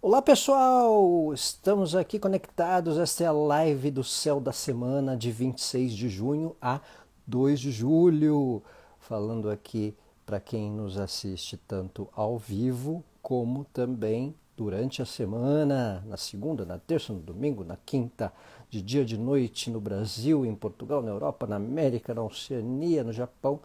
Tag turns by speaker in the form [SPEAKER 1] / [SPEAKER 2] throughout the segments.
[SPEAKER 1] Olá pessoal, estamos aqui conectados. Esta é a live do Céu da Semana de 26 de junho a 2 de julho. Falando aqui para quem nos assiste tanto ao vivo como também durante a semana, na segunda, na terça, no domingo, na quinta, de dia, de noite, no Brasil, em Portugal, na Europa, na América, na Oceania, no Japão.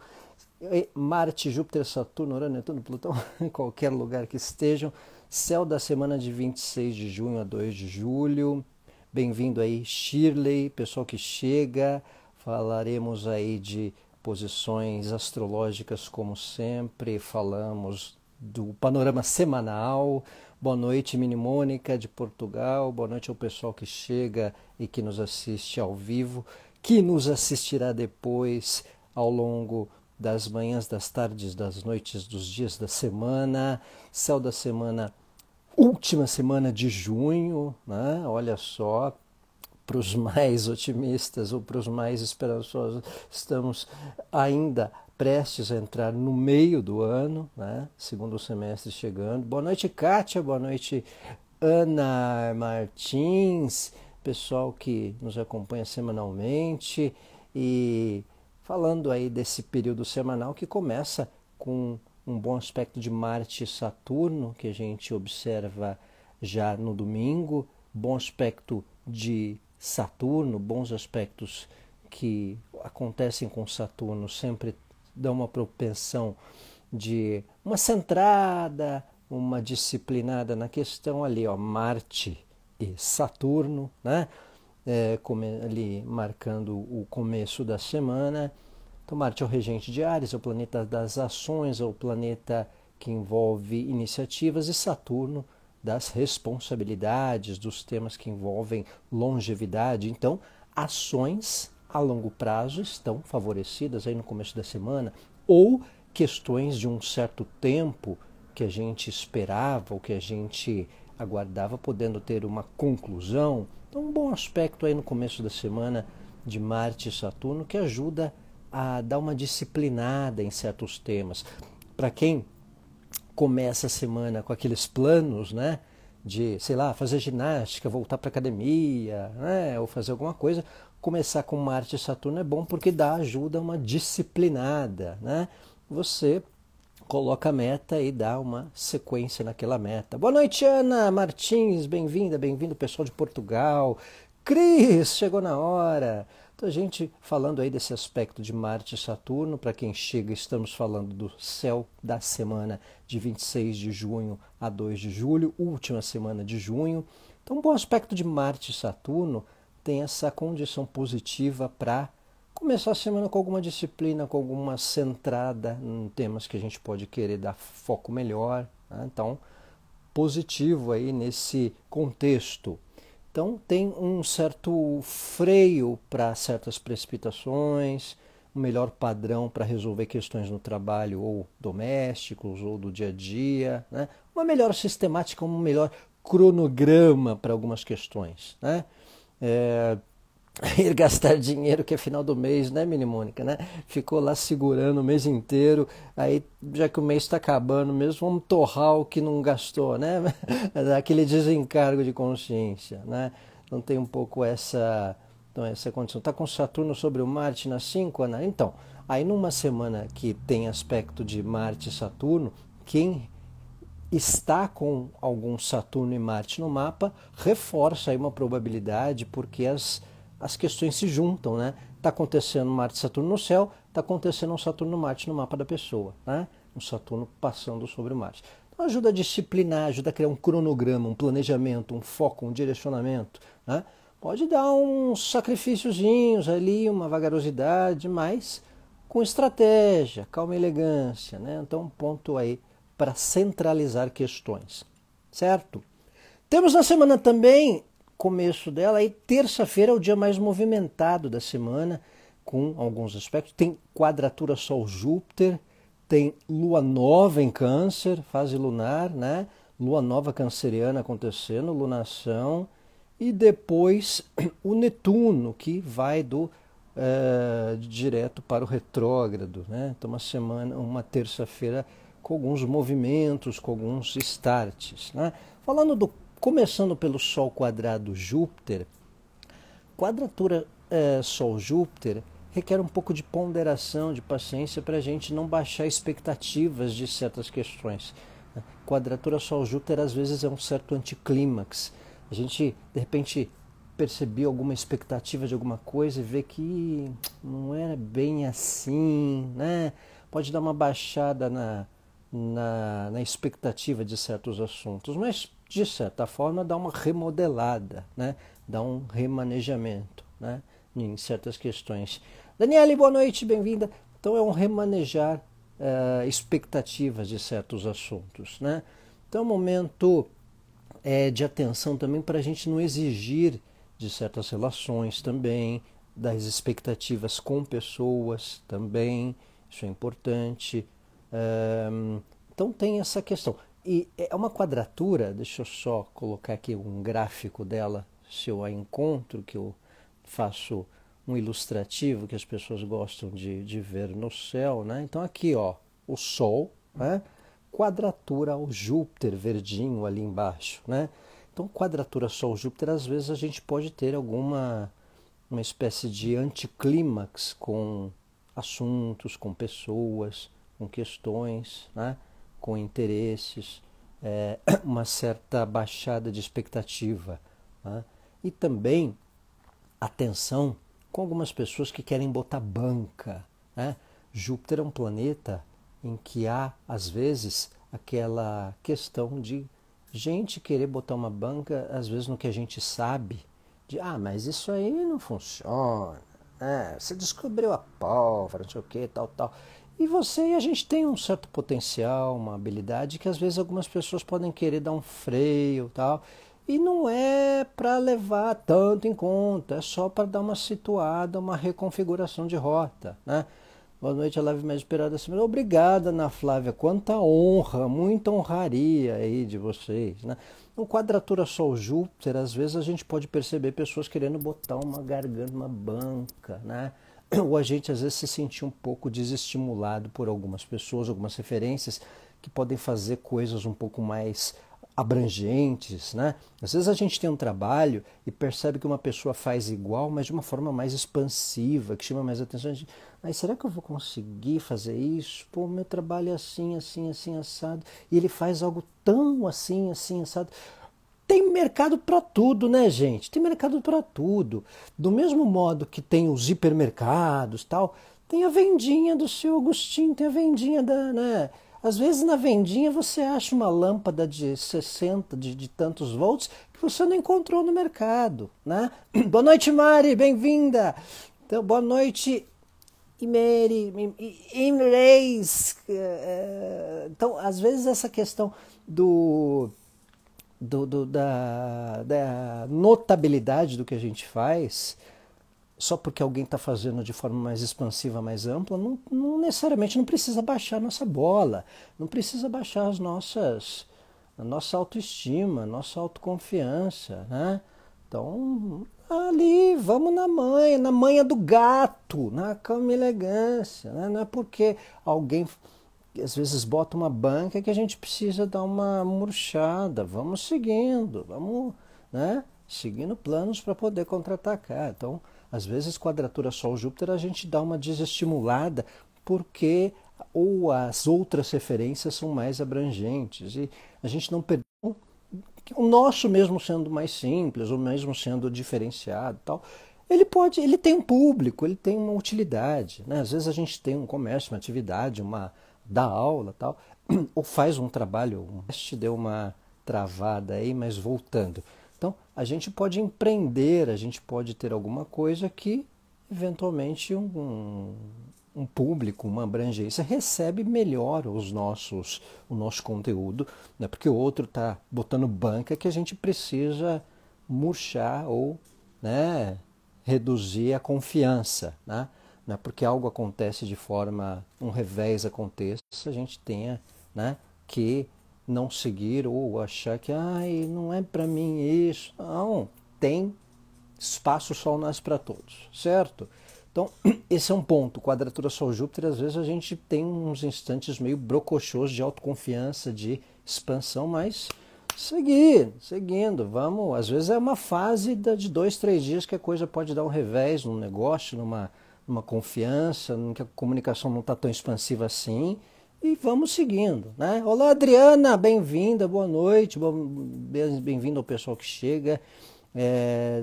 [SPEAKER 1] Marte, Júpiter, Saturno, Urano, Netuno, Plutão, em qualquer lugar que estejam. Céu da semana de 26 de junho a 2 de julho. Bem-vindo aí, Shirley, pessoal que chega. Falaremos aí de posições astrológicas, como sempre. Falamos do panorama semanal. Boa noite, Mini Mônica de Portugal. Boa noite ao pessoal que chega e que nos assiste ao vivo, que nos assistirá depois ao longo das manhãs, das tardes, das noites, dos dias da semana. Céu da semana, última semana de junho, né? Olha só, para os mais otimistas ou para os mais esperançosos, estamos ainda prestes a entrar no meio do ano, né? Segundo semestre chegando. Boa noite, Kátia, boa noite, Ana Martins, pessoal que nos acompanha semanalmente e falando aí desse período semanal que começa com um bom aspecto de Marte e Saturno, que a gente observa já no domingo, bom aspecto de Saturno, bons aspectos que acontecem com Saturno sempre dão uma propensão de uma centrada, uma disciplinada na questão ali, ó, Marte e Saturno, né? Ali marcando o começo da semana. Então, Marte é o regente de Áries, é o planeta das ações, é o planeta que envolve iniciativas, e Saturno das responsabilidades, dos temas que envolvem longevidade. Então, ações a longo prazo estão favorecidas aí no começo da semana, ou questões de um certo tempo que a gente esperava, ou que a gente aguardava, podendo ter uma conclusão. Então, um bom aspecto aí no começo da semana de Marte e Saturno que ajuda a dar uma disciplinada em certos temas. Para quem começa a semana com aqueles planos, né, de, sei lá, fazer ginástica, voltar para academia, né, ou fazer alguma coisa, começar com Marte e Saturno é bom porque ajuda uma disciplinada, né? Você coloca a meta e dá uma sequência naquela meta. Boa noite, Ana Martins, bem-vinda, bem-vindo, pessoal de Portugal. Cris, chegou na hora. Então, a gente falando aí desse aspecto de Marte e Saturno, para quem chega, estamos falando do céu da semana de 26 de junho a 2 de julho, última semana de junho. Então, um bom aspecto de Marte e Saturno tem essa condição positiva para começar a semana com alguma disciplina, com alguma centrada em temas que a gente pode querer dar foco melhor, né? Então, positivo aí nesse contexto. Então, tem um certo freio para certas precipitações, um melhor padrão para resolver questões no trabalho ou domésticos ou do dia a dia, né? Uma melhor sistemática, um melhor cronograma para algumas questões, né? Ir gastar dinheiro que é final do mês, né, Mini Mônica, né? Ficou lá segurando o mês inteiro, aí já que o mês está acabando mesmo, vamos torrar o que não gastou, né? Aquele desencargo de consciência, né? Então tem um pouco essa condição. Está com Saturno sobre o Marte na 5, Ana? Então, aí numa semana que tem aspecto de Marte e Saturno, quem está com algum Saturno e Marte no mapa reforça aí uma probabilidade, porque as questões se juntam, né? Está acontecendo Marte e Saturno no céu, está acontecendo um Saturno e Marte no mapa da pessoa, né? Um Saturno passando sobre o Marte. Então ajuda a disciplinar, ajuda a criar um cronograma, um planejamento, um foco, um direcionamento, né? Pode dar uns sacrifíciozinhos ali, uma vagarosidade, mas com estratégia, calma e elegância, né? Então um ponto aí para centralizar questões, certo? Temos na semana também, começo dela, aí terça-feira é o dia mais movimentado da semana, com alguns aspectos. Tem quadratura Sol-Júpiter, tem Lua Nova em Câncer, fase lunar, né? Lua Nova canceriana acontecendo, lunação, e depois o Netuno, que vai direto para o retrógrado, né? Então uma terça-feira com alguns movimentos, com alguns starts, né? Falando do começando pelo Sol quadrado Júpiter, quadratura Sol-Júpiter requer um pouco de ponderação, de paciência para a gente não baixar expectativas de certas questões. Quadratura Sol-Júpiter às vezes é um certo anticlímax. A gente, de repente, percebeu alguma expectativa de alguma coisa e vê que não era bem assim, né? Pode dar uma baixada na expectativa de certos assuntos, mas de certa forma dá uma remodelada, né? Dá um remanejamento, né? Em certas questões. Daniele, boa noite, bem-vinda. Então é um remanejar expectativas de certos assuntos, né? Então é um momento de atenção também para a gente não exigir de certas relações também, das expectativas com pessoas também, isso é importante. Então tem essa questão. E é uma quadratura, deixa eu só colocar aqui um gráfico dela, se eu a encontro, que eu faço um ilustrativo que as pessoas gostam de ver no céu, né? Então aqui, ó, o Sol, né? Quadratura ao Júpiter verdinho ali embaixo, né? Então quadratura Sol-Júpiter, às vezes a gente pode ter uma espécie de anticlímax com assuntos, com pessoas, com questões, né? Com interesses, uma certa baixada de expectativa, né? E também atenção com algumas pessoas que querem botar banca, né? Júpiter é um planeta em que há, às vezes, aquela questão de gente querer botar uma banca, às vezes, no que a gente sabe, de, mas isso aí não funciona, você descobriu a pólvora, não sei o que, tal, tal. E você e a gente tem um certo potencial, uma habilidade que, às vezes, algumas pessoas podem querer dar um freio, tal. E não é para levar tanto em conta, é só para dar uma situada, uma reconfiguração de rota, né? Boa noite, a live mais esperada da semana. Obrigada, Ana Flávia, quanta honra, muita honraria aí de vocês, né? No quadratura Sol-Júpiter, às vezes a gente pode perceber pessoas querendo botar uma garganta, uma banca, né? Ou a gente às vezes se sentir um pouco desestimulado por algumas pessoas, algumas referências que podem fazer coisas um pouco mais abrangentes, né? Às vezes a gente tem um trabalho e percebe que uma pessoa faz igual, mas de uma forma mais expansiva, que chama mais atenção. Mas será que eu vou conseguir fazer isso? Pô, meu trabalho é assim, assim, assim, assado. E ele faz algo tão assim, assim, assado. Tem mercado para tudo, né, gente? Tem mercado para tudo. Do mesmo modo que tem os hipermercados, tal, tem a vendinha do seu Agostinho, tem a vendinha da, né? Às vezes na vendinha você acha uma lâmpada de 60, de tantos volts, que você não encontrou no mercado, né? Boa noite, Mari, bem-vinda! Então, boa noite, Imreis. Então, às vezes essa questão da notabilidade do que a gente faz, só porque alguém está fazendo de forma mais expansiva, mais ampla, não necessariamente não precisa baixar a nossa bola, não precisa baixar a nossa autoestima, a nossa autoconfiança, né? Então, ali, vamos na manha do gato, na calma e elegância, né? Não é porque alguém às vezes bota uma banca que a gente precisa dar uma murchada, vamos seguindo, vamos, né? Seguindo planos para poder contra-atacar. Então, às vezes, quadratura Sol-Júpiter, a gente dá uma desestimulada porque ou as outras referências são mais abrangentes e a gente não perdeu o nosso mesmo sendo mais simples, ou mesmo sendo diferenciado, tal. Ele tem um público, ele tem uma utilidade, né? Às vezes a gente tem um comércio, uma atividade, dá aula, tal, ou faz um trabalho, deu uma travada aí, mas voltando. Então, a gente pode empreender, a gente pode ter alguma coisa que, eventualmente, um público, uma abrangência, recebe melhor o nosso conteúdo, né? Porque o outro está botando banca que a gente precisa murchar ou, né, reduzir a confiança, né? Não é porque algo acontece de forma, um revés aconteça, a gente tenha, né, que não seguir ou achar que não é para mim isso. Não, tem espaço, Sol nasce para todos, certo? Então, esse é um ponto. Quadratura Sol-Júpiter, às vezes a gente tem uns instantes meio brocochôs de autoconfiança, de expansão, mas Seguindo, vamos. Às vezes é uma fase de 2, 3 dias que a coisa pode dar um revés num negócio, numa confiança, em que a comunicação não está tão expansiva assim. E vamos seguindo, né? Olá, Adriana, bem-vinda, boa noite, bem-vindo ao pessoal que chega.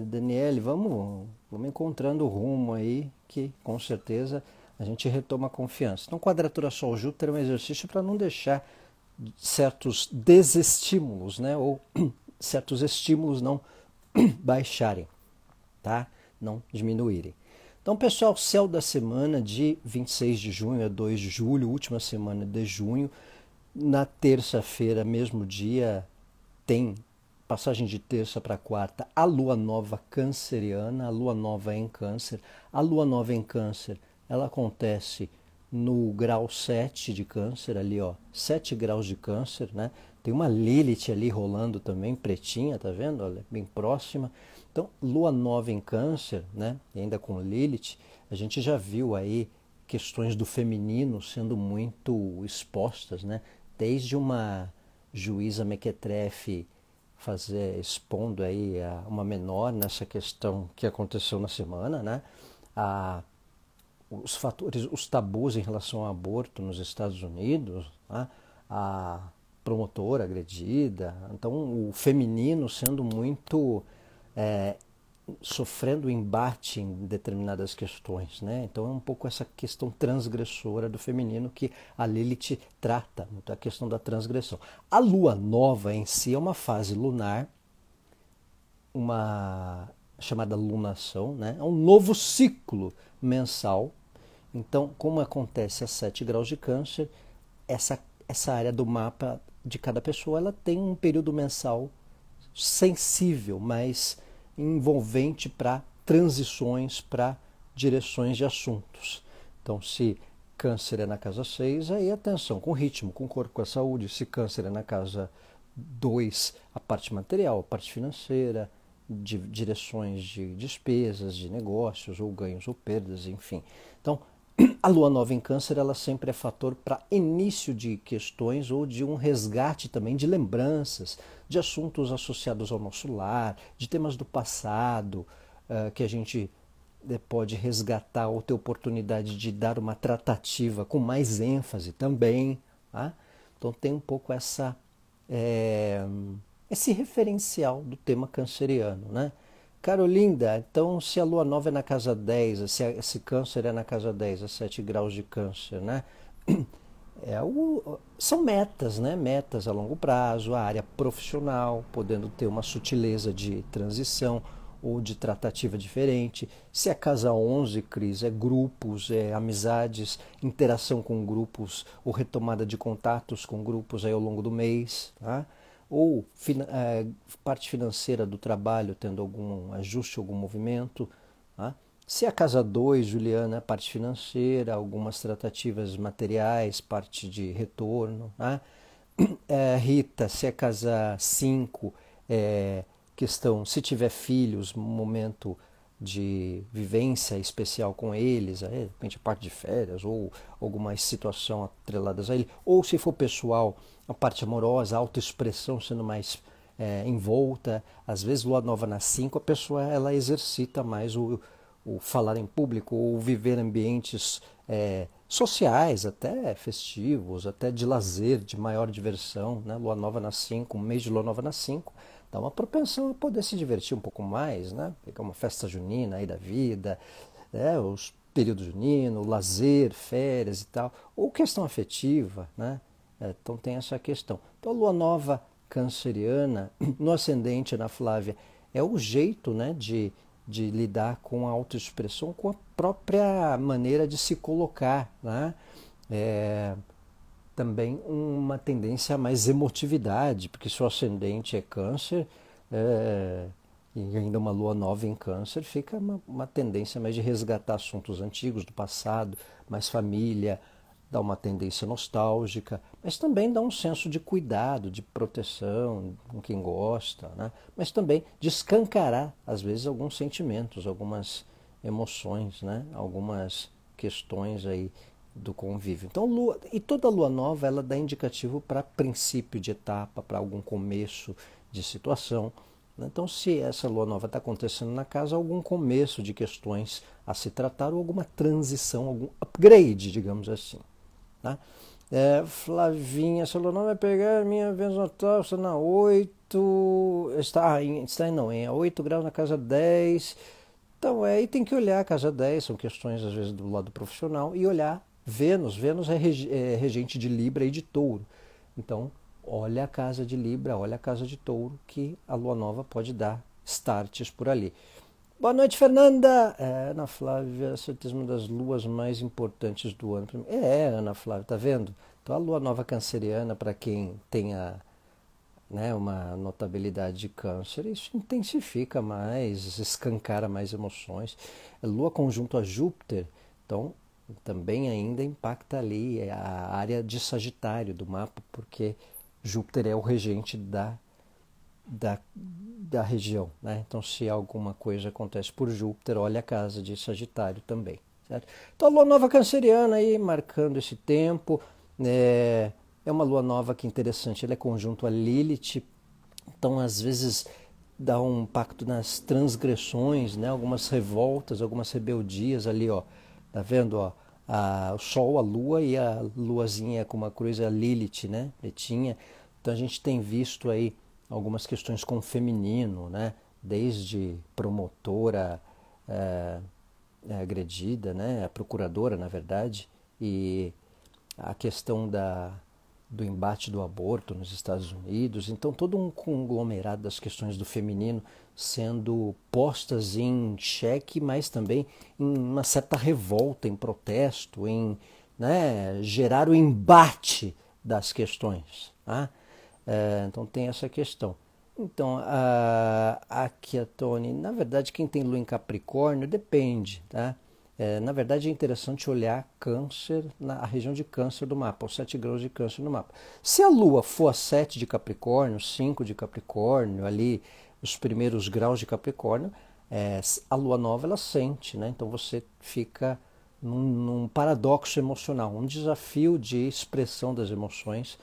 [SPEAKER 1] Daniele, vamos encontrando o rumo aí, que com certeza a gente retoma a confiança. Então, quadratura Sol-Júpiter é um exercício para não deixar certos desestímulos, né? Ou certos estímulos não baixarem, tá? Não diminuírem. Então, pessoal, céu da semana de 26 de junho a 2 de julho, última semana de junho. Na terça-feira, mesmo dia, tem passagem de terça para quarta, a lua nova canceriana, a lua nova em câncer. A lua nova em câncer, ela acontece no grau 7 de câncer, ali ó, 7 graus de câncer, né? Tem uma Lilith ali rolando também, pretinha, tá vendo? Olha, bem próxima. Então, lua nova em câncer, né? E ainda com Lilith, a gente já viu aí questões do feminino sendo muito expostas, né? Desde uma juíza mequetrefe expondo aí uma menor nessa questão que aconteceu na semana, né? Os fatores, os tabus em relação ao aborto nos Estados Unidos, né? A promotora agredida, então o feminino sendo muito sofrendo embate em determinadas questões, né? Então é um pouco essa questão transgressora do feminino que a Lilith trata, a questão da transgressão. A lua nova em si é uma fase lunar, uma chamada lunação, né? É um novo ciclo mensal. Então, como acontece a 7 graus de câncer, essa área do mapa de cada pessoa, ela tem um período mensal sensível, mas envolvente para transições, para direções de assuntos. Então, se câncer é na casa 6, aí atenção, com ritmo, com corpo, com a saúde. Se câncer é na casa 2, a parte material, a parte financeira, de direções de despesas, de negócios, ou ganhos ou perdas, enfim. Então, a lua nova em câncer, ela sempre é fator para início de questões ou de um resgate também de lembranças, de assuntos associados ao nosso lar, de temas do passado, que a gente pode resgatar ou ter oportunidade de dar uma tratativa com mais ênfase também. Tá? Então tem um pouco esse referencial do tema canceriano, né? Carolinda, então se a lua nova é na casa 10, se câncer é na casa 10, a 7 graus de câncer, né? São metas, né? Metas a longo prazo, a área profissional, podendo ter uma sutileza de transição ou de tratativa diferente. Se a casa 11, Cris, é grupos, é amizades, interação com grupos ou retomada de contatos com grupos aí ao longo do mês, tá? Ou parte financeira do trabalho tendo algum ajuste, algum movimento. Tá? Se a casa 2, Juliana, parte financeira, algumas tratativas materiais, parte de retorno. Tá? Rita, se a casa 5, questão, se tiver filhos, momento de vivência especial com eles, de repente parte de férias ou alguma situação atreladas a ele, ou se for pessoal, a parte amorosa, a autoexpressão sendo mais envolta, às vezes lua nova na 5, a pessoa ela exercita mais o falar em público ou viver ambientes sociais, até festivos, até de lazer, de maior diversão, né? Lua nova na 5, um mês de lua nova na 5, dá uma propensão a poder se divertir um pouco mais, né? Pegar uma festa junina aí da vida, os períodos juninos, lazer, férias e tal, ou questão afetiva, né? Então tem essa questão. Então a lua nova canceriana, no ascendente, na Flávia, é o jeito, né, de lidar com a autoexpressão, com a própria maneira de se colocar, né? Também uma tendência a mais emotividade, porque se o ascendente é câncer, e ainda uma lua nova em câncer, fica uma tendência mais de resgatar assuntos antigos, do passado, mais família, dá uma tendência nostálgica, mas também dá um senso de cuidado, de proteção com quem gosta, né? Mas também de escancarar, às vezes, alguns sentimentos, algumas emoções, né? Algumas questões aí do convívio. Então, e toda lua nova ela dá indicativo para princípio de etapa, para algum começo de situação. Então, se essa lua nova está acontecendo na casa, algum começo de questões a se tratar ou alguma transição, algum upgrade, digamos assim. Tá? Flavinha, essa lua nova vai pegar a minha Vênus natal, está na 8, em 8 graus na casa 10. Então, aí tem que olhar a casa 10, são questões às vezes do lado profissional, e olhar Vênus. Vênus é regente de Libra e de Touro. Então, olha a casa de Libra, olha a casa de Touro, que a lua nova pode dar starts por ali. Boa noite, Fernanda! Ana Flávia, certeza uma das luas mais importantes do ano. Ana Flávia, tá vendo? Então, a lua nova canceriana, para quem tenha uma notabilidade de câncer, isso intensifica mais, escancara mais emoções. Lua conjunto a Júpiter, então também ainda impacta ali a área de Sagitário do mapa, porque Júpiter é o regente da região, né? Então, se alguma coisa acontece por Júpiter, olha a casa de Sagitário também, certo? Então, a lua nova canceriana aí, marcando esse tempo, é uma lua nova que é interessante, ela é conjunto a Lilith, então às vezes dá um impacto nas transgressões, né? Algumas revoltas, algumas rebeldias ali, ó, tá vendo, ó? O Sol, a Lua e a Luazinha com uma cruz, a Lilith, né? Pretinha. Então a gente tem visto aí algumas questões com o feminino, né? Desde promotora agredida, né? A procuradora, na verdade, e a questão do embate do aborto nos Estados Unidos. Então, todo um conglomerado das questões do feminino sendo postas em xeque, mas também em uma certa revolta, em protesto, em gerar o embate das questões. Tá? Então, tem essa questão. Então, aqui a Tony, na verdade, quem tem lua em Capricórnio, depende, tá? Na verdade, é interessante olhar câncer, a região de câncer do mapa, os 7 graus de câncer no mapa. Se a lua for a 7 de Capricórnio, 5 de Capricórnio, ali os primeiros graus de Capricórnio, a lua nova ela sente, né? Então você fica num paradoxo emocional, um desafio de expressão das emoções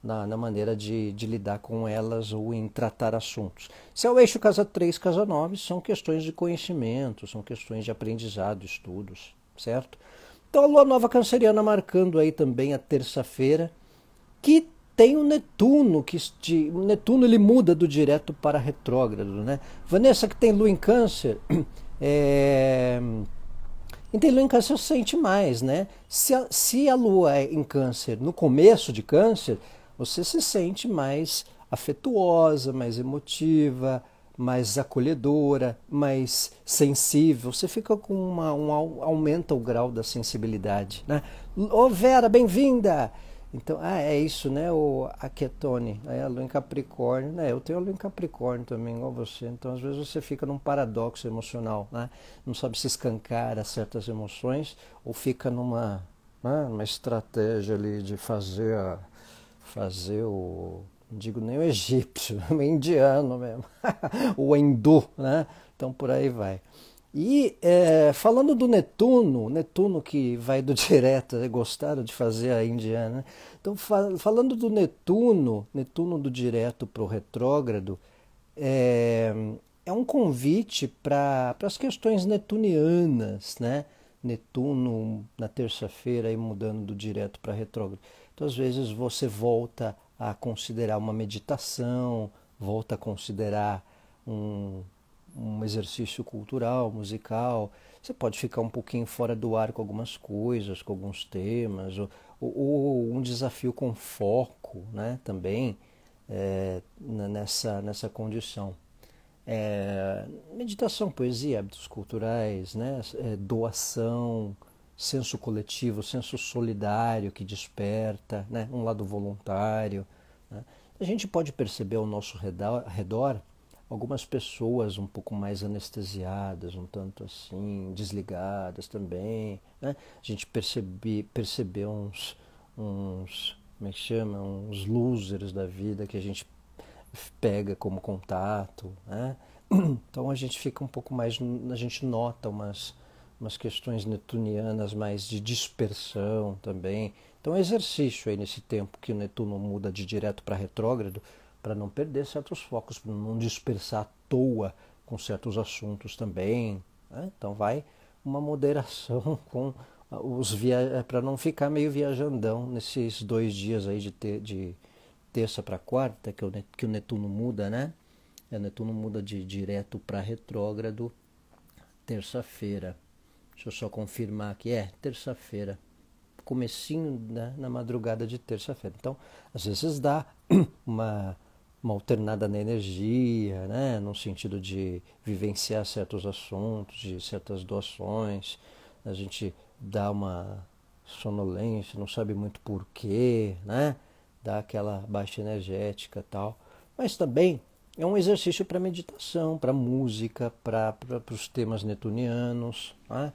[SPEAKER 1] na maneira de lidar com elas ou em tratar assuntos. Se é o eixo casa 3, casa 9, são questões de conhecimento, são questões de aprendizado, estudos, certo? Então a lua nova canceriana marcando aí também a terça-feira, que tem o Netuno, o Netuno ele muda do direto para retrógrado, né? Vanessa, que tem lua em câncer, quem tem lua em câncer sente mais, né? Se a lua é em câncer, no começo de câncer, você se sente mais afetuosa, mais emotiva, mais acolhedora, mais sensível. Você fica com aumenta o grau da sensibilidade, né? Ô Vera, bem-vinda! Então, é isso, né? Aqui é Tony, a lua em Capricórnio, né? Eu tenho a lua em Capricórnio também, igual você. Então, às vezes você fica num paradoxo emocional, né? Não sabe se escancara certas emoções ou fica numa estratégia ali de fazer não digo nem o egípcio, o indiano mesmo, o hindu, né? Então por aí vai. E falando do Netuno que vai do direto, gostaram de fazer a indiana, né? Então falando do Netuno do direto para o retrógrado, é um convite para as questões netunianas, né? Netuno na terça-feira aí mudando do direto para retrógrado. Então, às vezes, você volta a considerar uma meditação, volta a considerar um exercício cultural, musical. Você pode ficar um pouquinho fora do ar com algumas coisas, com alguns temas, ou um desafio com foco, né, também, nessa condição. Meditação, poesia, hábitos culturais, né? Doação, senso coletivo, senso solidário que desperta, né? Um lado voluntário, né? A gente pode perceber ao nosso redor algumas pessoas um pouco mais anestesiadas, um tanto assim, desligadas também, né? A gente percebeu uns, como é que chama? Uns losers da vida que a gente pega como contato, né? Então a gente fica um pouco mais, a gente nota umas questões netunianas mais de dispersão também. Então exercício aí nesse tempo que o Netuno muda de direto para retrógrado, para não perder certos focos, para não dispersar à toa com certos assuntos também, né? Então vai uma moderação com para não ficar meio viajandão nesses 2 dias aí de terça para quarta, que o Netuno muda, né? O Netuno muda de direto para retrógrado terça-feira. Deixa eu só confirmar aqui. Terça-feira. Comecinho, né, na madrugada de terça-feira. Então, às vezes dá uma, uma alternada na energia, né, no sentido de vivenciar certos assuntos, de certas doações. A gente dá uma sonolência, não sabe muito porquê, né? Dá aquela baixa energética e tal. Mas também é um exercício para meditação, para música, para os temas netunianos, né?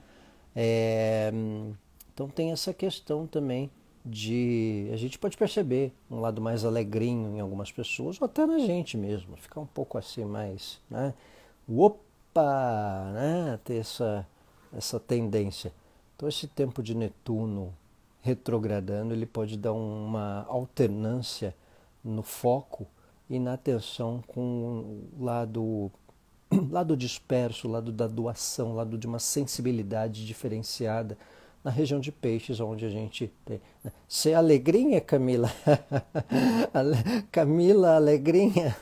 [SPEAKER 1] Então tem essa questão também de... A gente pode perceber um lado mais alegrinho em algumas pessoas, ou até na gente mesmo, ficar um pouco assim mais, né? Opa! Né? Ter essa tendência. Então esse tempo de Netuno retrogradando, ele pode dar uma alternância no foco e na atenção com o lado disperso, o lado da doação, o lado de uma sensibilidade diferenciada na região de peixes, onde a gente tem. Você é alegrinha, Camila? Camila, alegrinha?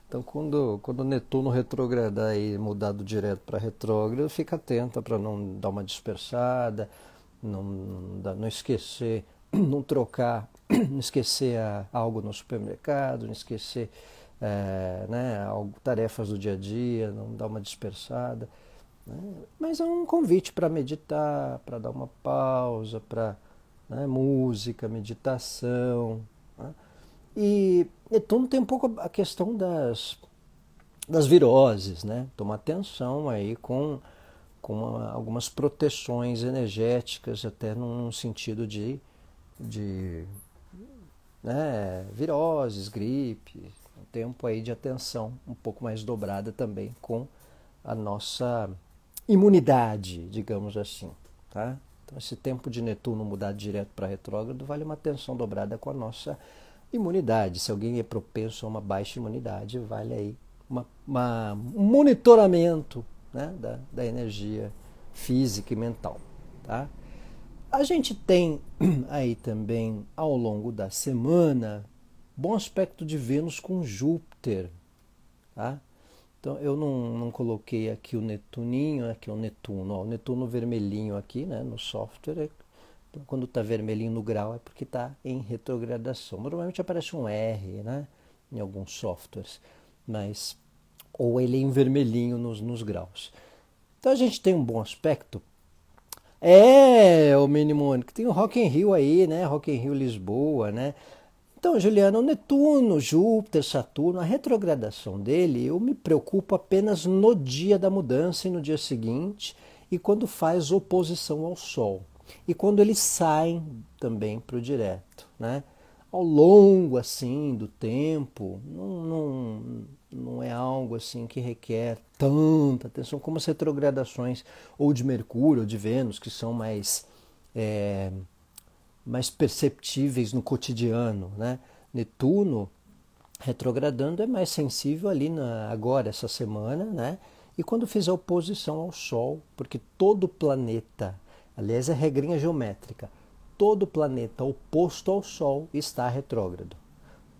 [SPEAKER 1] Então quando o Netuno retrogradar e mudar do direto para retrógrado, fica atenta para não dar uma dispersada, não esquecer, não trocar, não esquecer algo no supermercado, não esquecer né, tarefas do dia a dia, não dar uma dispersada. Né? Mas é um convite para meditar, para dar uma pausa, para, né, música, meditação. Né? E Netuno tem um pouco a questão das viroses, né? Toma atenção aí com algumas proteções energéticas, até num sentido de né, viroses, gripe, um tempo aí de atenção um pouco mais dobrada também com a nossa imunidade, digamos assim, tá? Então esse tempo de Netuno mudar direto para retrógrado vale uma atenção dobrada com a nossa imunidade. Se alguém é propenso a uma baixa imunidade, vale aí um monitoramento, né, da energia física e mental, tá? A gente tem aí também, ao longo da semana, bom aspecto de Vênus com Júpiter, tá? Então eu não coloquei aqui o Netuninho, aqui é o Netuno, o Netuno vermelhinho aqui, né, no software. Então, quando está vermelhinho no grau é porque está em retrogradação. Normalmente aparece um R, né, em alguns softwares, mas ou ele é em vermelhinho nos graus. Então a gente tem um bom aspecto. O mínimo que tem o Rock in Rio aí, né? Rock in Rio Lisboa, né? Então, Juliana, o Netuno, Júpiter, Saturno, a retrogradação dele, eu me preocupo apenas no dia da mudança e no dia seguinte, e quando faz oposição ao Sol. E quando eles saem também para o direto, né? Ao longo, assim, do tempo, não é algo assim que requer tanta atenção como as retrogradações ou de Mercúrio ou de Vênus, que são mais perceptíveis no cotidiano, né? Netuno retrogradando é mais sensível ali agora, essa semana, né? E quando fizer oposição ao Sol, porque todo planeta, aliás, é regrinha geométrica, todo planeta oposto ao Sol está retrógrado.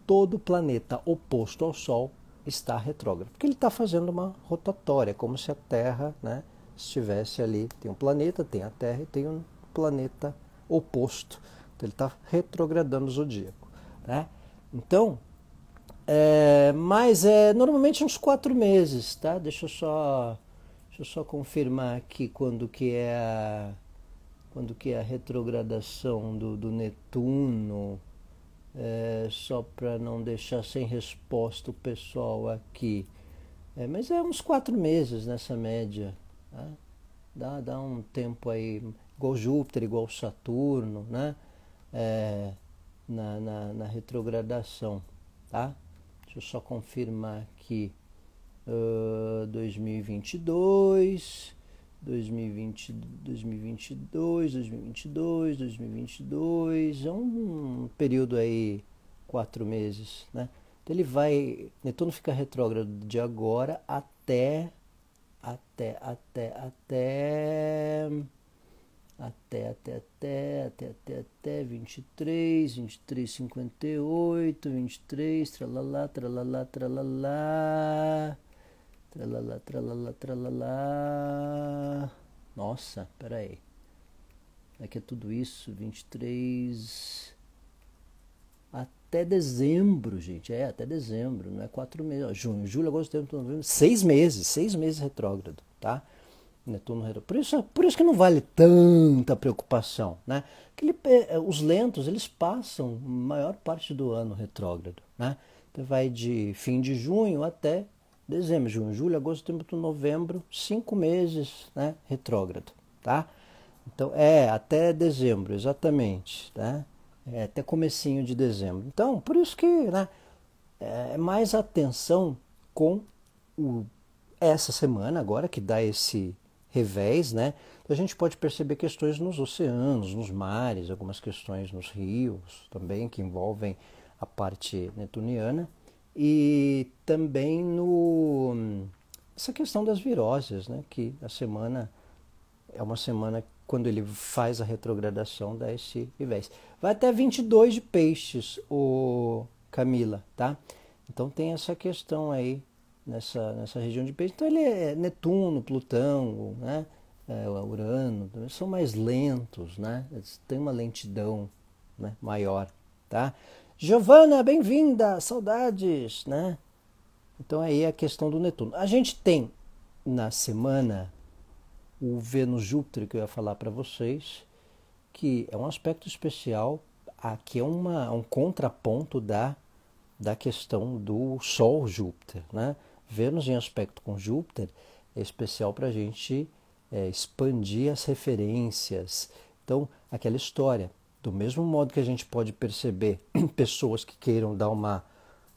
[SPEAKER 1] Todo planeta oposto ao Sol está retrógrado, porque ele está fazendo uma rotatória, como se a Terra, né, estivesse ali. Tem um planeta, tem a Terra e tem um planeta oposto. Então, ele está retrogradando o zodíaco, né? Então, mas normalmente uns 4 meses, tá? Deixa eu só confirmar aqui quando que é a retrogradação do Netuno, só para não deixar sem resposta o pessoal aqui. Mas é uns 4 meses nessa média, tá? Dá um tempo aí, igual Júpiter, igual Saturno, né? Na retrogradação, tá? Deixa eu só confirmar aqui. 2022, 2020, 2022, 2022, 2022, é um período aí, 4 meses, né? Então ele vai, Netuno fica retrógrado de agora até 23, 23, tralalá, tralalá, tralalá, tralalá, tralalá, tralalá. Nossa, peraí. Aqui é tudo isso, 23 até dezembro, gente. Até dezembro, não é 4 meses. Ó, junho, julho, agosto, setembro, novembro, 6 meses retrógrado, tá? Netuno retrógrado. Por isso que não vale tanta preocupação, né? Os lentos, eles passam a maior parte do ano retrógrado, né? Então vai de fim de junho até dezembro, junho, julho, agosto, setembro, novembro, 5 meses, né? Retrógrado, tá? Então, até dezembro, exatamente, né? Até comecinho de dezembro. Então, por isso que, né, é mais atenção com essa semana agora, que dá esse revés, né? Então, a gente pode perceber questões nos oceanos, nos mares, algumas questões nos rios também, que envolvem a parte netuniana, e também essa questão das viroses, né? Que a semana é uma semana, quando ele faz a retrogradação, dá esse revés. Vai até 22 de peixes, Camila, tá? Então tem essa questão aí nessa região de peixes. Então ele é Netuno, Plutão, né? Urano, são mais lentos, né? Eles têm uma lentidão, né, maior, tá? Giovana, bem-vinda, saudades, né? Então aí é a questão do Netuno. A gente tem na semana o Vênus-Júpiter, que eu ia falar para vocês, que é um aspecto especial, aqui é um contraponto da questão do Sol-Júpiter, né? Vênus em aspecto com Júpiter é especial para a gente expandir as referências. Então, aquela história, do mesmo modo que a gente pode perceber pessoas que queiram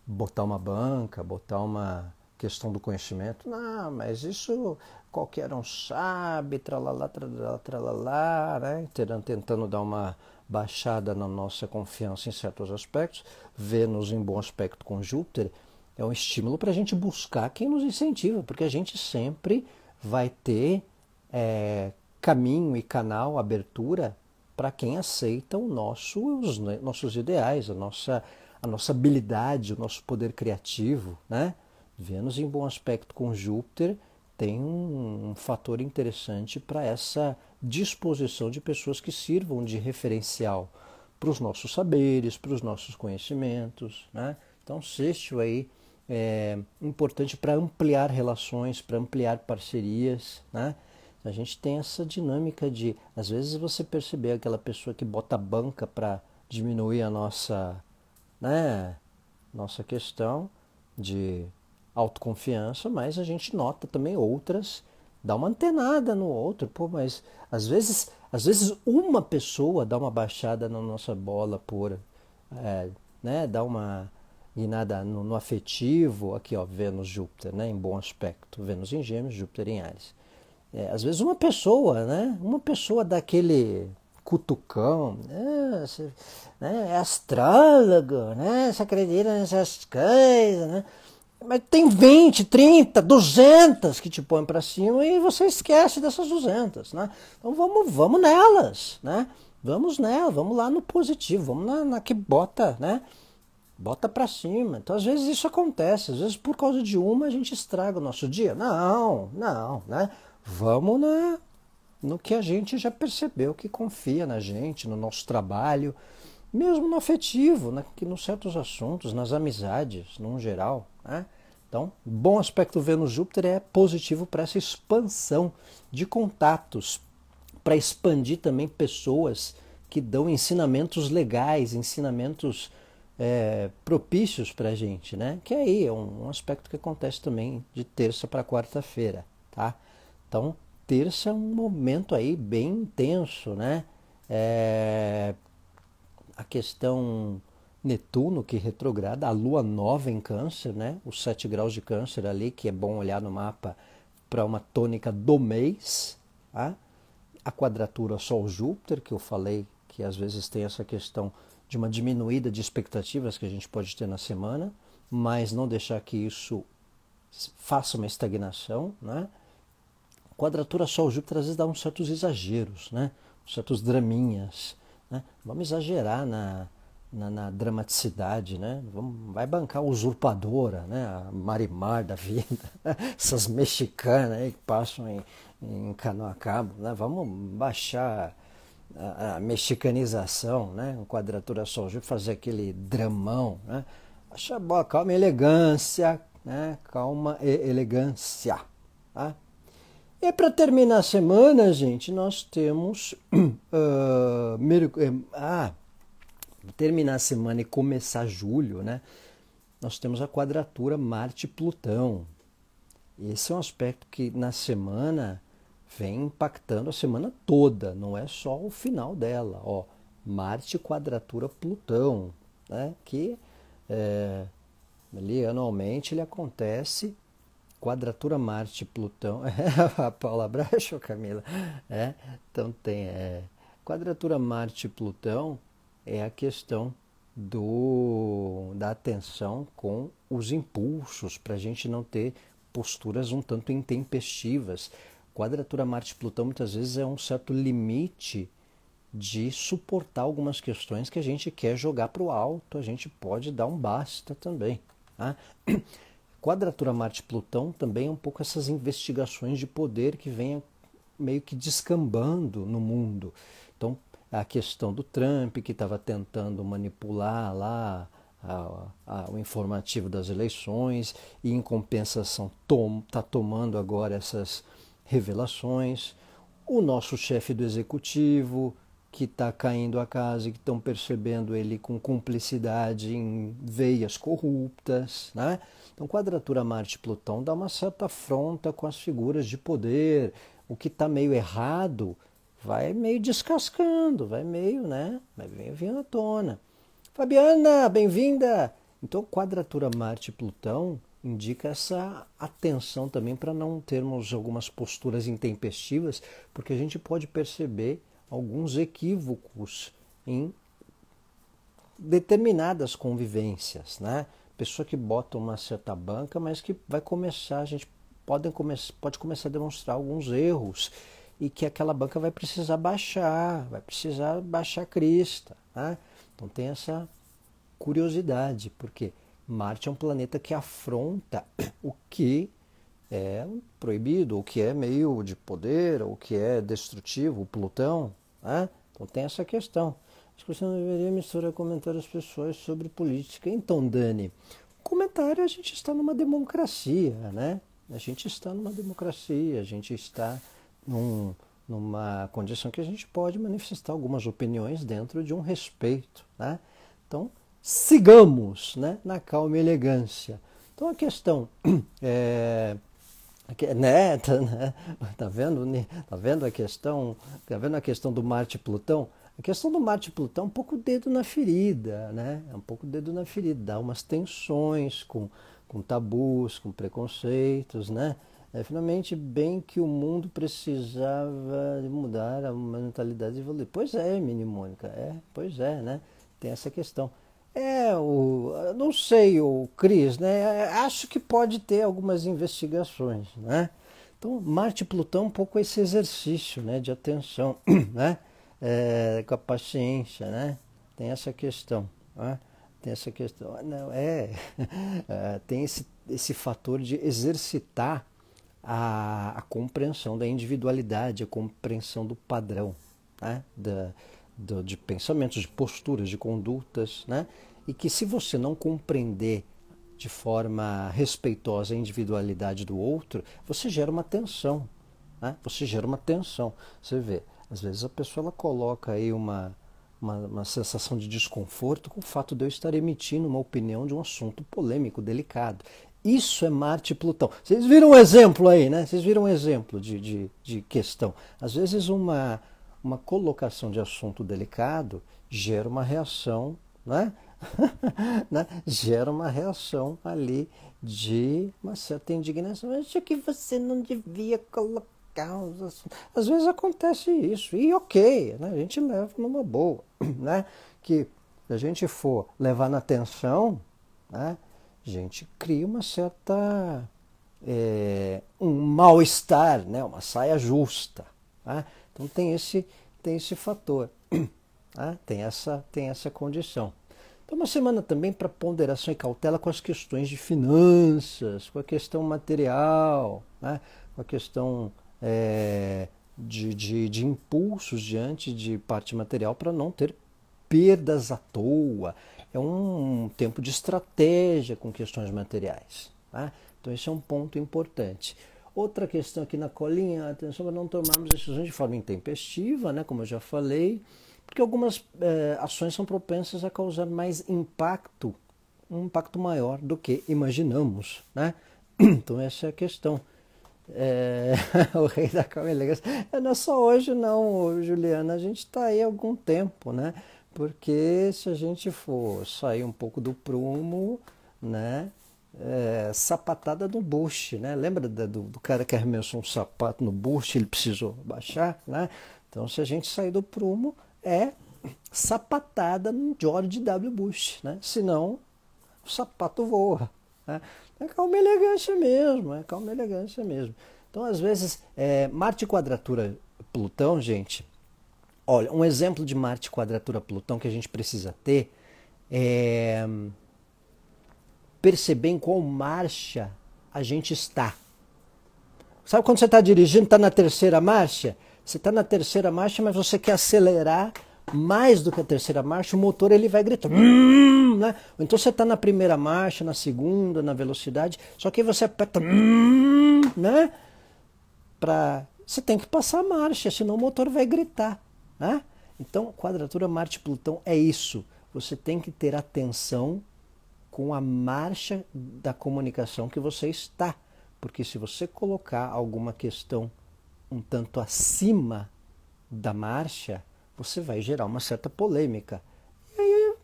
[SPEAKER 1] botar uma banca, botar uma questão do conhecimento, não, mas isso qualquer um sabe, tralalá, tralalá, tralalá, né? Tentando dar uma baixada na nossa confiança em certos aspectos. Vênus em bom aspecto com Júpiter é um estímulo para a gente buscar quem nos incentiva, porque a gente sempre vai ter caminho e canal, abertura para quem aceita os nossos ideais, a nossa habilidade, o nosso poder criativo, né? Vênus em bom aspecto com Júpiter tem um fator interessante para essa disposição de pessoas que sirvam de referencial para os nossos saberes, para os nossos conhecimentos, né? Então, sexto aí é importante para ampliar relações, para ampliar parcerias, né? A gente tem essa dinâmica de, às vezes, você perceber aquela pessoa que bota a banca para diminuir a nossa questão de autoconfiança, mas a gente nota também outras, dá uma antenada no outro, mas às vezes uma pessoa dá uma baixada na nossa bola dá uma guinada no afetivo, aqui ó, Vênus, Júpiter, né, em bom aspecto, Vênus em Gêmeos, Júpiter em Áries. Às vezes uma pessoa daquele cutucão, é astrólogo, né, você acredita nessas coisas, né? Mas tem 20, 30, 200 que te põem para cima e você esquece dessas 200, né? Então vamos nelas, né? Vamos lá no positivo, vamos na que bota, né? Bota para cima. Então às vezes isso acontece, às vezes por causa de uma a gente estraga o nosso dia. Não, né? Vamos no que a gente já percebeu que confia na gente, no nosso trabalho, mesmo no afetivo, nos certos assuntos, nas amizades, no geral, né? Então, bom aspecto Vênus-Júpiter é positivo para essa expansão de contatos, para expandir também pessoas que dão ensinamentos legais, ensinamentos propícios para a gente, né? Que aí é um aspecto que acontece também de terça para quarta-feira, tá? Então, terça é um momento aí bem intenso, né? A questão Netuno, que retrograda, a lua nova em Câncer, né? Os 7 graus de Câncer ali, que é bom olhar no mapa para uma tônica do mês, Tá? A quadratura Sol-Júpiter, que eu falei que às vezes tem essa questão de uma diminuída de expectativas que a gente pode ter na semana, mas não deixar que isso faça uma estagnação, né? Quadratura Sol-Júpiter às vezes dá uns certos exageros, né? Uns certos draminhas, né? Vamos exagerar na dramaticidade, né? Vai bancar a usurpadora, né? A Marimar da vida, essas mexicanas aí que passam em Canoacabo, né? Vamos baixar a mexicanização, né? Quadratura Sol-Júpiter, fazer aquele dramão, né? Baixar a bola, calma e elegância, né? Calma e elegância, tá? E para terminar a semana, gente, nós temos terminar a semana e começar julho, né? Nós temos a quadratura Marte-Plutão. Esse é um aspecto que na semana vem impactando a semana toda, não é só o final dela. Ó, Marte quadratura Plutão, né? Que ali anualmente ele acontece. Quadratura Marte-Plutão. A Paula Bracho, Camila? Então tem. Quadratura Marte-Plutão é a questão da atenção com os impulsos, para a gente não ter posturas um tanto intempestivas. Quadratura Marte-Plutão muitas vezes é um certo limite de suportar algumas questões que a gente quer jogar para o alto, a gente pode dar um basta também. Tá? Quadratura Marte-Plutão também é um pouco essas investigações de poder que vêm meio que descambando no mundo. Então, a questão do Trump, que estava tentando manipular lá o informativo das eleições e, em compensação, está tomando agora essas revelações. O nosso chefe do executivo, que está caindo a casa e que estão percebendo ele com cumplicidade em veias corruptas, né? Então, quadratura Marte-Plutão dá uma certa afronta com as figuras de poder. O que está meio errado vai meio descascando, vai meio, né? Vai vindo à tona. Fabiana, bem-vinda! Então, quadratura Marte-Plutão indica essa atenção também para não termos algumas posturas intempestivas, porque a gente pode perceber alguns equívocos em determinadas convivências, né? Pessoa que bota uma certa banca, mas que vai começar, a gente pode começar a demonstrar alguns erros e que aquela banca vai precisar baixar a crista, né? Então tem essa curiosidade, porque Marte é um planeta que afronta o que é proibido, o que é meio de poder, o que é destrutivo, o Plutão, né? Então tem essa questão. Acho que você não deveria misturar comentários pessoais sobre política. Então, Dani, comentário, a gente está numa democracia, né? A gente está numa democracia, a gente está numa condição que a gente pode manifestar algumas opiniões dentro de um respeito, né? Então, sigamos, né, na calma e elegância. Então, a questão tá vendo a questão do Marte e Plutão? A questão do Marte e Plutão é um pouco dedo na ferida, né? É um pouco dedo na ferida, dá umas tensões com tabus, com preconceitos, né? Finalmente, bem que o mundo precisava mudar a mentalidade de evoluir. Pois é, Mini Mônica, pois é, né? Tem essa questão. Não sei, o Cris, né? Acho que pode ter algumas investigações, né? Então, Marte e Plutão um pouco esse exercício, né, de atenção, né? Com a paciência, né? Tem essa questão, né? Tem essa questão. Não, tem esse fator de exercitar a compreensão da individualidade, a compreensão do padrão, né? De pensamentos, de posturas, de condutas, né? E que se você não compreender de forma respeitosa a individualidade do outro, você gera uma tensão, né? Você gera uma tensão. Você vê, às vezes a pessoa ela coloca aí uma sensação de desconforto com o fato de eu estar emitindo uma opinião de um assunto polêmico, delicado. Isso é Marte e Plutão. Vocês viram um exemplo aí, né? Vocês viram um exemplo de questão. Às vezes uma colocação de assunto delicado gera uma reação, né? Né? Gera uma reação ali de uma certa indignação. Acho que você não devia colocar Às vezes acontece isso, e ok, né? A gente leva numa boa, né? Que se a gente for levar na atenção, né? A gente cria uma certa, um mal-estar, né? Uma saia justa, né? Então tem esse fator, né? Tem essa condição. Então, uma semana também para ponderação e cautela com as questões de finanças, com a questão material, né? Com a questão de impulsos diante de parte material para não ter perdas à toa. É um tempo de estratégia com questões materiais, né? Então, esse é um ponto importante. Outra questão aqui na colinha, atenção para não tomarmos decisões de forma intempestiva, né? Como eu já falei, porque algumas ações são propensas a causar mais impacto, um impacto maior do que imaginamos, né? Então essa é a questão. O rei da calma e elegância. Não é só hoje não, Juliana, a gente está aí há algum tempo, né? Porque se a gente for sair um pouco do prumo, né? Sapatada no bush, né? Lembra do cara que arremessou um sapato no bush, ele precisou baixar, né? Então se a gente sair do prumo, é sapatada no George W. Bush, né? Senão o sapato voa, né? É calma e elegância mesmo, é calma e elegância mesmo. Então, às vezes, Marte quadratura Plutão, gente, olha, um exemplo de Marte quadratura Plutão que a gente precisa ter é perceber em qual marcha a gente está. Sabe quando você está dirigindo, está na terceira marcha? Você está na terceira marcha, mas você quer acelerar mais do que a terceira marcha, o motor ele vai gritar. Né? Ou então você está na primeira marcha, na segunda, na velocidade, só que aí você aperta, né? Você tem que passar a marcha, senão o motor vai gritar. Né? Então, quadratura Marte-Plutão é isso. Você tem que ter atenção com a marcha da comunicação que você está. Porque se você colocar alguma questão um tanto acima da marcha, você vai gerar uma certa polêmica. E aí,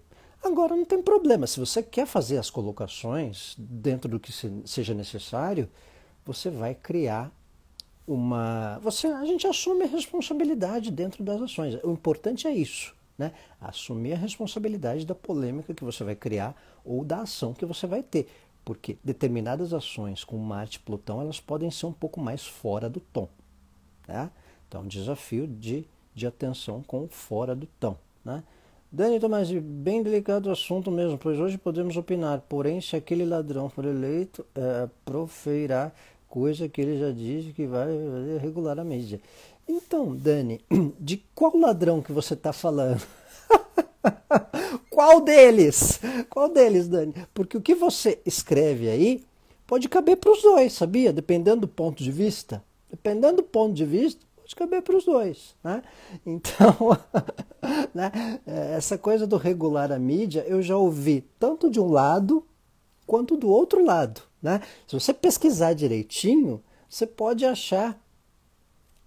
[SPEAKER 1] agora não tem problema. Se você quer fazer as colocações dentro do que seja necessário, você vai criar a gente assume a responsabilidade dentro das ações. O importante é isso, né? Assumir a responsabilidade da polêmica que você vai criar ou da ação que você vai ter. Porque determinadas ações com Marte e Plutão, elas podem ser um pouco mais fora do tom. Né? Então, um desafio de atenção com fora do tom. Né? Dani Tomás, bem delicado o assunto mesmo, pois hoje podemos opinar, porém, se aquele ladrão for eleito, proferirá coisa que ele já disse que vai regular a mídia. Então, Dani, de qual ladrão que você está falando? Qual deles? Qual deles, Dani? Porque o que você escreve aí pode caber para os dois, sabia? Dependendo do ponto de vista. Dependendo do ponto de vista, pode caber para os dois. Né? Então, né? Essa coisa do regular a mídia, eu já ouvi tanto de um lado quanto do outro lado. Né? Se você pesquisar direitinho, você pode achar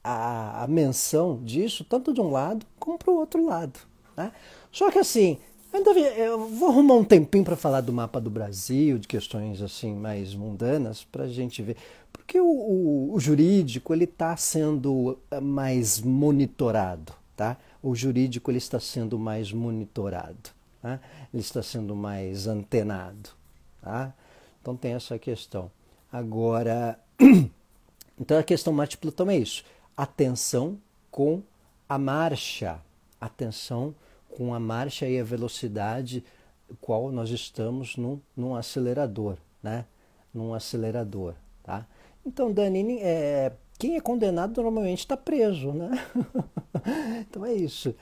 [SPEAKER 1] a menção disso tanto de um lado como para o outro lado. Né? Só que assim, eu vou arrumar um tempinho para falar do mapa do Brasil, de questões assim mais mundanas, para a gente ver. Porque o jurídico ele está sendo mais monitorado. Tá? O jurídico ele está sendo mais monitorado. Tá? Ele está sendo mais antenado. Tá? Então tem essa questão. Agora, então a questão Marte-Plutão é isso. Atenção com a marcha. Atenção com a marcha e a velocidade qual nós estamos num acelerador, né? Num acelerador, tá? Então, Dani, quem é condenado normalmente está preso, né? Então é isso.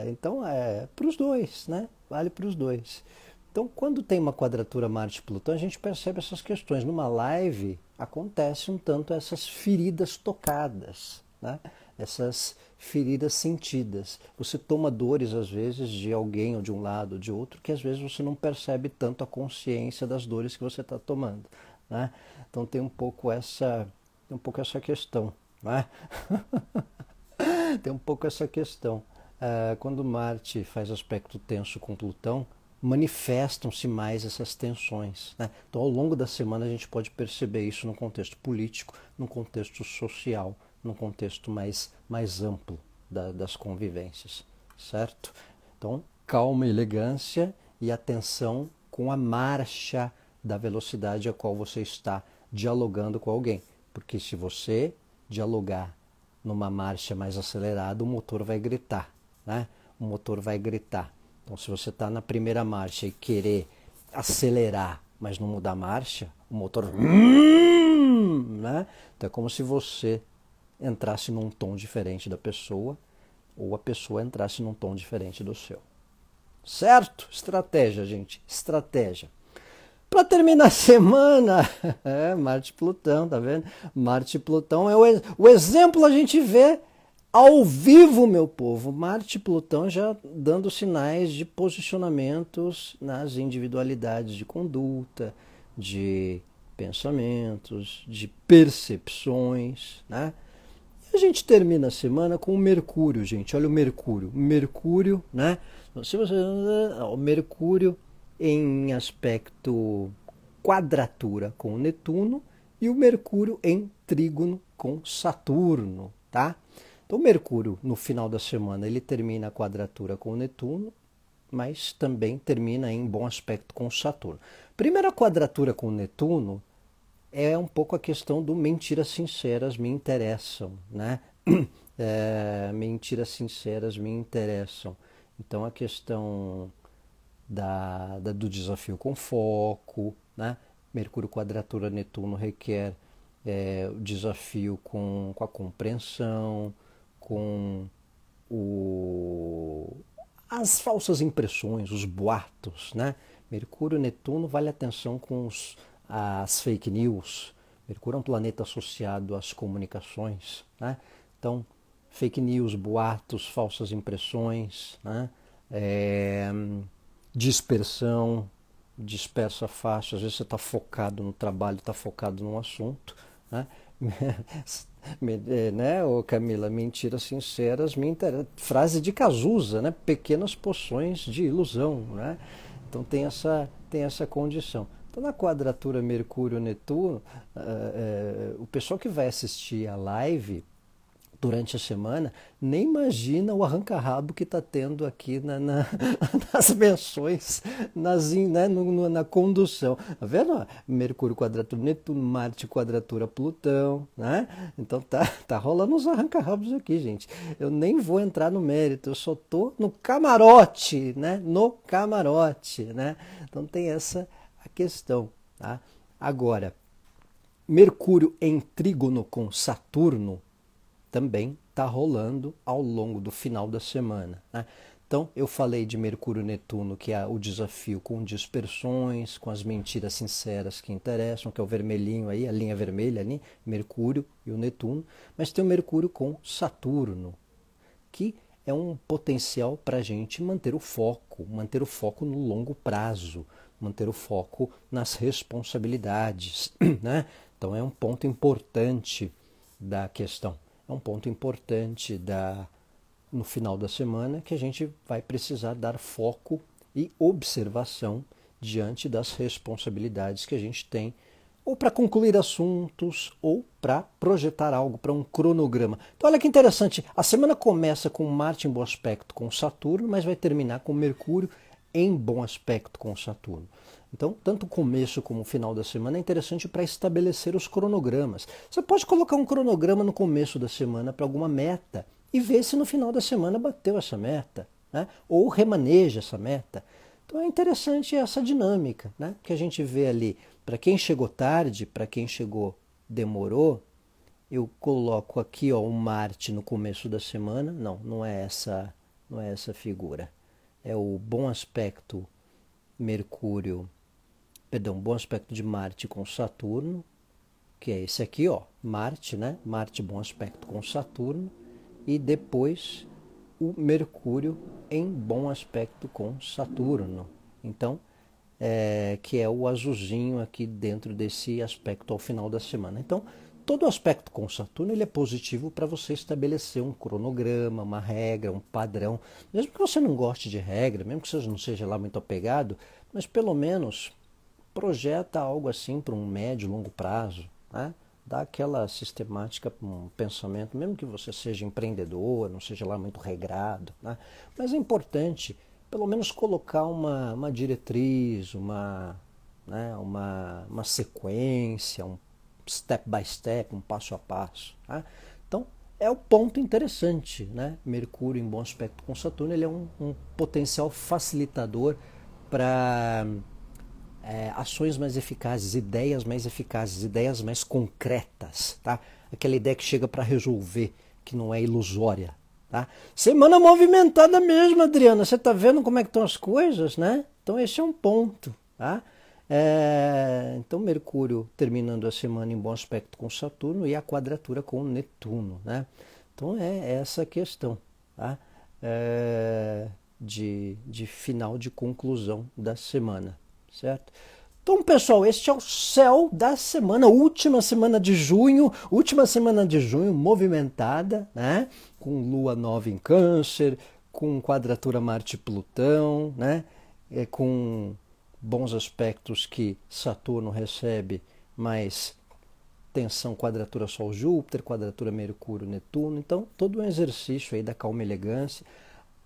[SPEAKER 1] Então é para os dois, né? Vale para os dois. Então, quando tem uma quadratura Marte-Plutão, a gente percebe essas questões. Numa live, acontece um tanto essas feridas tocadas, né? Essas feridas sentidas. Você toma dores, às vezes, de alguém, ou de um lado, ou de outro, que às vezes você não percebe tanto a consciência das dores que você está tomando. Né? Então tem um pouco essa questão. Né? Tem um pouco essa questão. Quando Marte faz aspecto tenso com Plutão, manifestam-se mais essas tensões, né? Então, ao longo da semana, a gente pode perceber isso no contexto político, no contexto social, no contexto mais amplo das convivências, certo? Então, calma, elegância e atenção com a marcha da velocidade a qual você está dialogando com alguém. Porque se você dialogar numa marcha mais acelerada, o motor vai gritar, né? O motor vai gritar. Então, se você está na primeira marcha e querer acelerar, mas não mudar a marcha, o motor... né? Então, é como se você entrasse num tom diferente da pessoa ou a pessoa entrasse num tom diferente do seu. Certo? Estratégia, gente. Estratégia. Para terminar a semana, Marte e Plutão, tá vendo? Marte e Plutão é o exemplo a gente vê ao vivo, meu povo. Marte e Plutão já dando sinais de posicionamentos nas individualidades de conduta, de pensamentos, de percepções, né? A gente termina a semana com o Mercúrio, gente. Olha o Mercúrio. Mercúrio, né? Se você, o Mercúrio em aspecto quadratura com Netuno e o Mercúrio em trígono com Saturno, tá? Então, o Mercúrio, no final da semana, ele termina a quadratura com Netuno, mas também termina em bom aspecto com Saturno. Primeira quadratura com Netuno é um pouco a questão do mentiras sinceras me interessam, né? Mentiras sinceras me interessam. Então, a questão do desafio com foco, né? Mercúrio quadratura Netuno requer o desafio com a compreensão, com as falsas impressões, os boatos, né? Mercúrio Netuno vale atenção com as fake news. Mercúrio é um planeta associado às comunicações, né? Então, fake news, boatos, falsas impressões, né? Dispersão, dispersa fácil. Às vezes você está focado no trabalho, está focado num assunto, né? Né, ô Camila, mentiras sinceras me interessam. Frase de Cazuza, né? Pequenas poções de ilusão, né? Então tem essa condição. Então, na quadratura Mercúrio-Netuno, o pessoal que vai assistir a live durante a semana nem imagina o arranca-rabo que está tendo aqui nas menções, né, na condução. Tá vendo? Mercúrio quadratura Netuno, Marte quadratura Plutão, né? Então tá rolando uns arranca-rabos aqui, gente. Eu nem vou entrar no mérito, eu só tô no camarote, né? No camarote, né? Então tem essa a questão, tá? Agora, Mercúrio em trígono com Saturno também está rolando ao longo do final da semana, né? Então, eu falei de Mercúrio-Netuno, que é o desafio com dispersões, com as mentiras sinceras que interessam, que é o vermelhinho aí, a linha vermelha ali, Mercúrio e o Netuno. Mas tem o Mercúrio com Saturno, que é um potencial para a gente manter o foco no longo prazo, manter o foco nas responsabilidades, né? Então, é um ponto importante da questão. É um ponto importante no final da semana que a gente vai precisar dar foco e observação diante das responsabilidades que a gente tem, ou para concluir assuntos, ou para projetar algo, para um cronograma. Então olha que interessante, a semana começa com Marte em bom aspecto com Saturno, mas vai terminar com Mercúrio em bom aspecto com Saturno. Então, tanto o começo como o final da semana é interessante para estabelecer os cronogramas. Você pode colocar um cronograma no começo da semana para alguma meta e ver se no final da semana bateu essa meta, né? Ou remaneja essa meta. Então é interessante essa dinâmica, né? Que a gente vê ali. Para quem chegou tarde, para quem chegou demorou, eu coloco aqui um Marte no começo da semana. Não é essa figura. É o bom aspecto Mercúrio, perdão, bom aspecto de Marte com Saturno, que é esse aqui, Marte, né? Marte bom aspecto com Saturno, e depois o Mercúrio em bom aspecto com Saturno. Então, que é o azulzinho aqui dentro desse aspecto ao final da semana. Então, todo aspecto com Saturno ele é positivo para você estabelecer um cronograma, uma regra, um padrão. Mesmo que você não goste de regra, mesmo que você não seja lá muito apegado, mas pelo menos projeta algo assim para um médio, longo prazo, né? Dá aquela sistemática para um pensamento, mesmo que você seja empreendedor, não seja lá muito regrado, né? Mas é importante, pelo menos, colocar uma diretriz, né, uma sequência, um step by step, um passo a passo. Tá? Então, é o ponto interessante. Né? Mercúrio em bom aspecto com Saturno, ele é um potencial facilitador para ações mais eficazes, ideias mais concretas. Tá? Aquela ideia que chega para resolver, que não é ilusória. Tá? Semana movimentada mesmo, Adriana. Você está vendo como é que estão as coisas, né? Então esse é um ponto. Tá? Então Mercúrio terminando a semana em bom aspecto com Saturno e a quadratura com Netuno, né? Então é essa questão, tá? De final de conclusão da semana, certo? Então, pessoal, este é o céu da semana, última semana de junho movimentada, né? Com Lua nova em Câncer, com quadratura Marte-Plutão, né? Com bons aspectos que Saturno recebe, mais tensão, quadratura Sol-Júpiter, quadratura Mercúrio-Netuno. Então, todo um exercício aí da calma e elegância,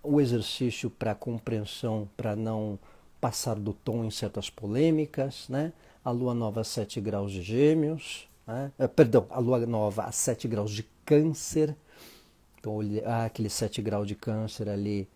[SPEAKER 1] o exercício para compreensão, para não passar do tom em certas polêmicas, né? A Lua nova a 7 graus de Gêmeos, né? A Lua nova a 7 graus de Câncer. Então, aquele 7 graus de Câncer ali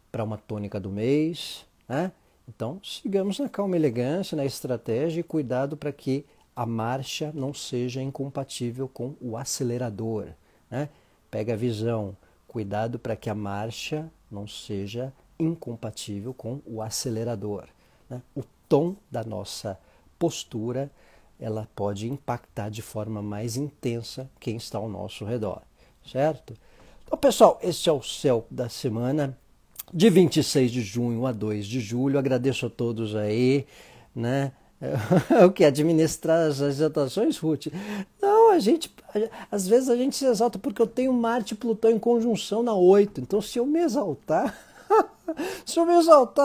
[SPEAKER 1] para uma tônica do mês, né? Então, sigamos na calma e elegância, na estratégia e cuidado para que a marcha não seja incompatível com o acelerador. Né? Pega a visão, cuidado para que a marcha não seja incompatível com o acelerador. Né? O tom da nossa postura, ela pode impactar de forma mais intensa quem está ao nosso redor, certo? Então, pessoal, esse é o céu da semana de 26 de junho a 2 de julho. Agradeço a todos aí, né? O que administrar as exaltações, Ruth? Não, às vezes a gente se exalta porque eu tenho Marte e Plutão em conjunção na 8. Então, se eu me exaltar,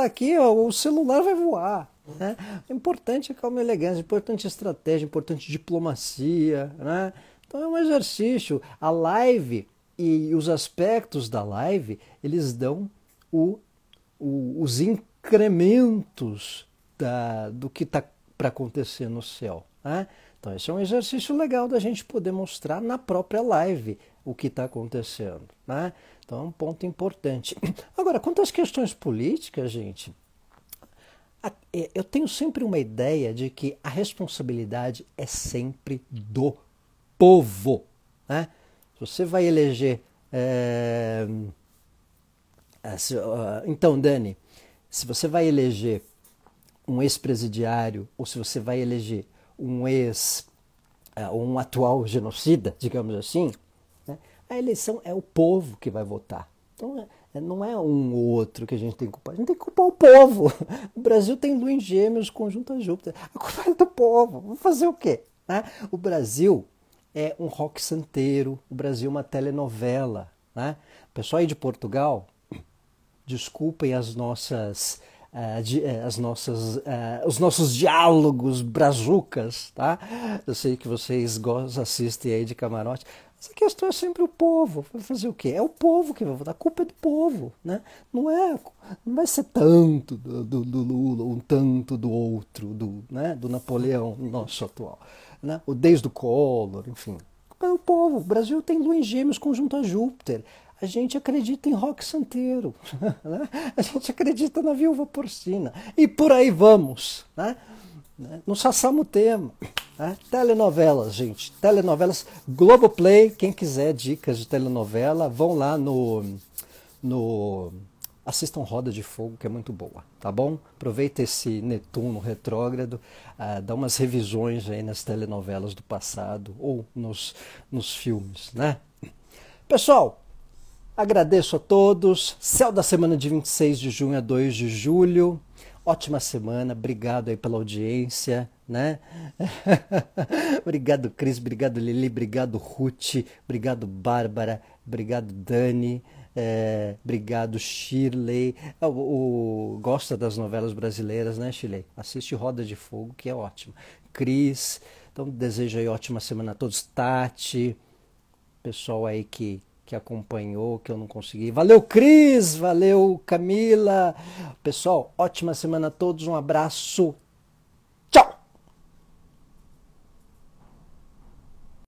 [SPEAKER 1] aqui, ó, o celular vai voar. Né? É importante a calma e elegância, importante estratégia, importante diplomacia. Né? Então, é um exercício. A live e os aspectos da live, eles dão os incrementos do que está para acontecer no céu. Né? Então, esse é um exercício legal da gente poder mostrar na própria live o que está acontecendo. Né? Então, é um ponto importante. Agora, quanto às questões políticas, gente, eu tenho sempre uma ideia de que a responsabilidade é sempre do povo. Né? Se você vai eleger... Então, Dani, se você vai eleger um ex-presidiário ou se você vai eleger um atual genocida, digamos assim, né, a eleição é o povo que vai votar. Então, não é um ou outro que a gente tem que culpar. A gente tem que culpar o povo. O Brasil tem Lua em Gêmeos, conjunto a Júpiter. A culpa é do povo. Vamos fazer o quê? Né? O Brasil é um rock santeiro. O Brasil é uma telenovela. Né? O pessoal aí de Portugal... Desculpem os nossos diálogos brazucas, tá? Eu sei que vocês assistem aí de camarote. Essa questão é sempre o povo. Vai fazer o quê? É o povo que vai votar. A culpa é do povo, né? Não vai ser tanto do Lula ou tanto do outro, né? Do Napoleão, nosso atual, né? Desde o Collor, enfim. A culpa é do povo. O Brasil tem Lua em Gêmeos conjunto a Júpiter. A gente acredita em rock santeiro, né? A gente acredita na viúva porcina. E por aí vamos. Né? No Sassamutema. Né? Telenovelas, gente. Telenovelas. Globoplay, quem quiser dicas de telenovela, vão lá assistam Roda de Fogo, que é muito boa. Tá bom? Aproveita esse Netuno retrógrado, dá umas revisões aí nas telenovelas do passado ou nos filmes. Né? Pessoal, agradeço a todos. Céu da semana de 26 de junho a 2 de julho. ótima semana, obrigado aí pela audiência, né? Obrigado, Cris, obrigado, Lili, obrigado, Ruth, obrigado, Bárbara, obrigado, Dani, obrigado, Shirley. Gosta das novelas brasileiras, né, Shirley? Assiste Roda de Fogo, que é ótimo. Cris, então desejo aí ótima semana a todos. Tati, pessoal aí que acompanhou, que eu não consegui. Valeu, Cris! Valeu, Camila! Pessoal, ótima semana a todos, um abraço!